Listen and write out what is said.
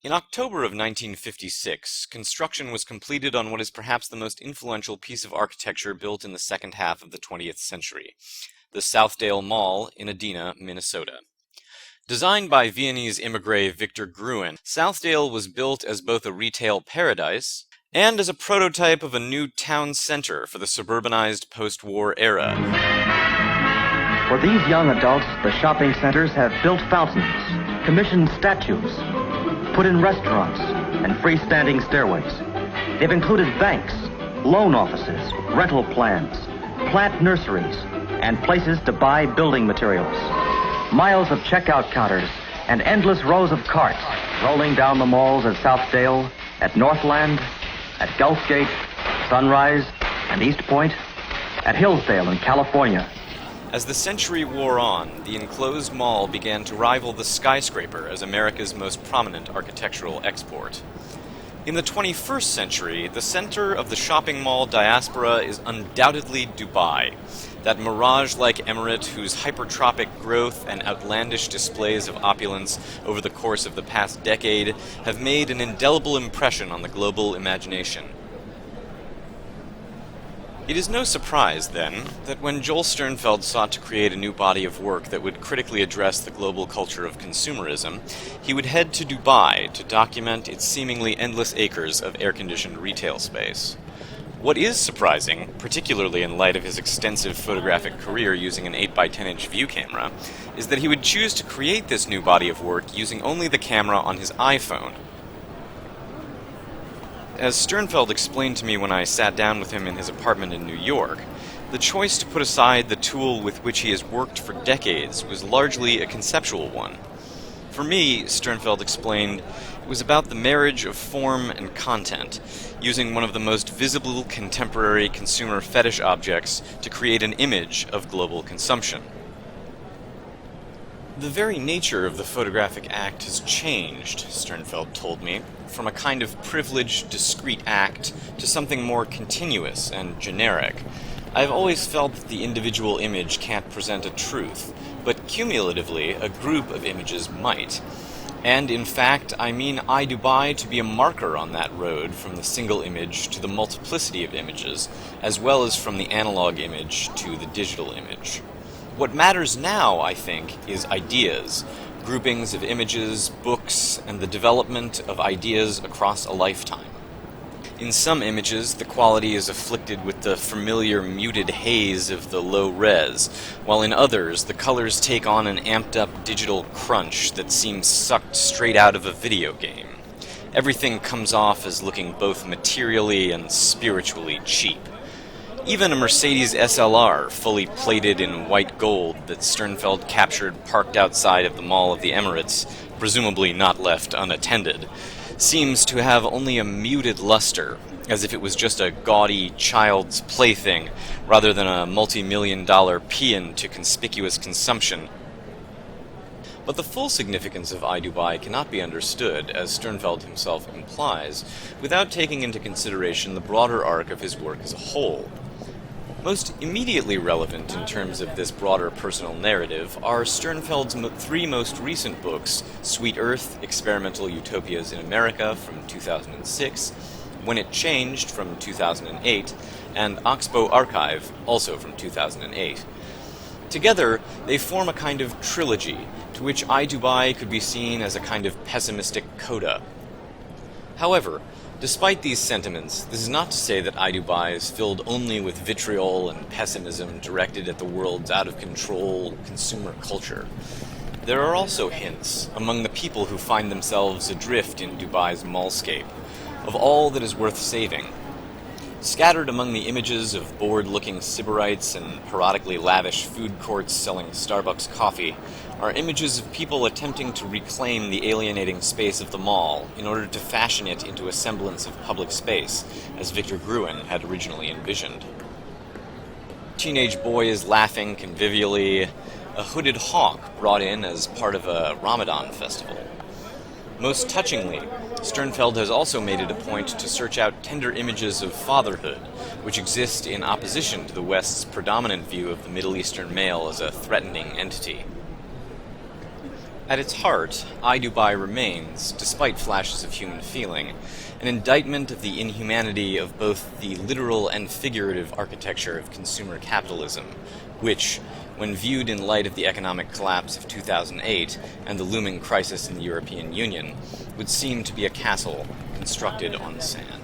In October of 1956, construction was completed on what is perhaps the most influential piece of architecture built in the second half of the 20th century, the Southdale Mall in Edina, Minnesota. Designed by Viennese immigrant Victor Gruen, Southdale was built as both a retail paradise and as a prototype of a new town center for the suburbanized post-war era. For these young adults, the shopping centers have built fountains, commissioned statues, put in restaurants, and freestanding stairways. They've included banks, loan offices, rental plans, plant nurseries, and places to buy building materials. Miles of checkout counters and endless rows of carts rolling down the malls at Southdale, at Northland, at Gulfgate, Sunrise, and East Point, at Hillsdale in California. As the century wore on, the enclosed mall began to rival the skyscraper as America's most prominent architectural export. In the 21st century, the center of the shopping mall diaspora is undoubtedly Dubai, that mirage-like emirate whose hypertropic growth and outlandish displays of opulence over the course of the past decade have made an indelible impression on the global imagination. It is no surprise, then, that when Joel Sternfeld sought to create a new body of work that would critically address the global culture of consumerism, he would head to Dubai to document its seemingly endless acres of air-conditioned retail space. What is surprising, particularly in light of his extensive photographic career using an 8x10-inch view camera, is that he would choose to create this new body of work using only the camera on his iPhone. As Sternfeld explained to me when I sat down with him in his apartment in New York, the choice to put aside the tool with which he has worked for decades was largely a conceptual one. For me, Sternfeld explained, it was about the marriage of form and content, using one of the most visible contemporary consumer fetish objects to create an image of global consumption. The very nature of the photographic act has changed, Sternfeld told me, from a kind of privileged, discrete act to something more continuous and generic. I've always felt that the individual image can't present a truth, but cumulatively a group of images might. And in fact, I mean iDubai to be a marker on that road from the single image to the multiplicity of images, as well as from the analog image to the digital image. What matters now, I think, is ideas, groupings of images, books, and the development of ideas across a lifetime. In some images, the quality is afflicted with the familiar muted haze of the low res, while in others, the colors take on an amped-up digital crunch that seems sucked straight out of a video game. Everything comes off as looking both materially and spiritually cheap. Even a Mercedes SLR, fully plated in white gold, that Sternfeld captured parked outside of the Mall of the Emirates, presumably not left unattended, seems to have only a muted luster, as if it was just a gaudy child's plaything, rather than a multi-million-dollar paean to conspicuous consumption. But the full significance of iDubai cannot be understood, as Sternfeld himself implies, without taking into consideration the broader arc of his work as a whole. Most immediately relevant in terms of this broader personal narrative are Sternfeld's three most recent books, Sweet Earth, Experimental Utopias in America from 2006, When It Changed from 2008, and Oxbow Archive, also from 2008. Together, they form a kind of trilogy, to which iDubai could be seen as a kind of pessimistic coda. However, despite these sentiments, this is not to say that iDubai is filled only with vitriol and pessimism directed at the world's out-of-control consumer culture. There are also hints, among the people who find themselves adrift in Dubai's mallscape, of all that is worth saving. Scattered among the images of bored-looking sybarites and parodically lavish food courts selling Starbucks coffee are images of people attempting to reclaim the alienating space of the mall in order to fashion it into a semblance of public space, as Victor Gruen had originally envisioned. Teenage boys laughing convivially, a hooded hawk brought in as part of a Ramadan festival. Most touchingly, Sternfeld has also made it a point to search out tender images of fatherhood, which exist in opposition to the West's predominant view of the Middle Eastern male as a threatening entity. At its heart, iDubai remains, despite flashes of human feeling, an indictment of the inhumanity of both the literal and figurative architecture of consumer capitalism, which, when viewed in light of the economic collapse of 2008 and the looming crisis in the European Union, would seem to be a castle constructed on sand.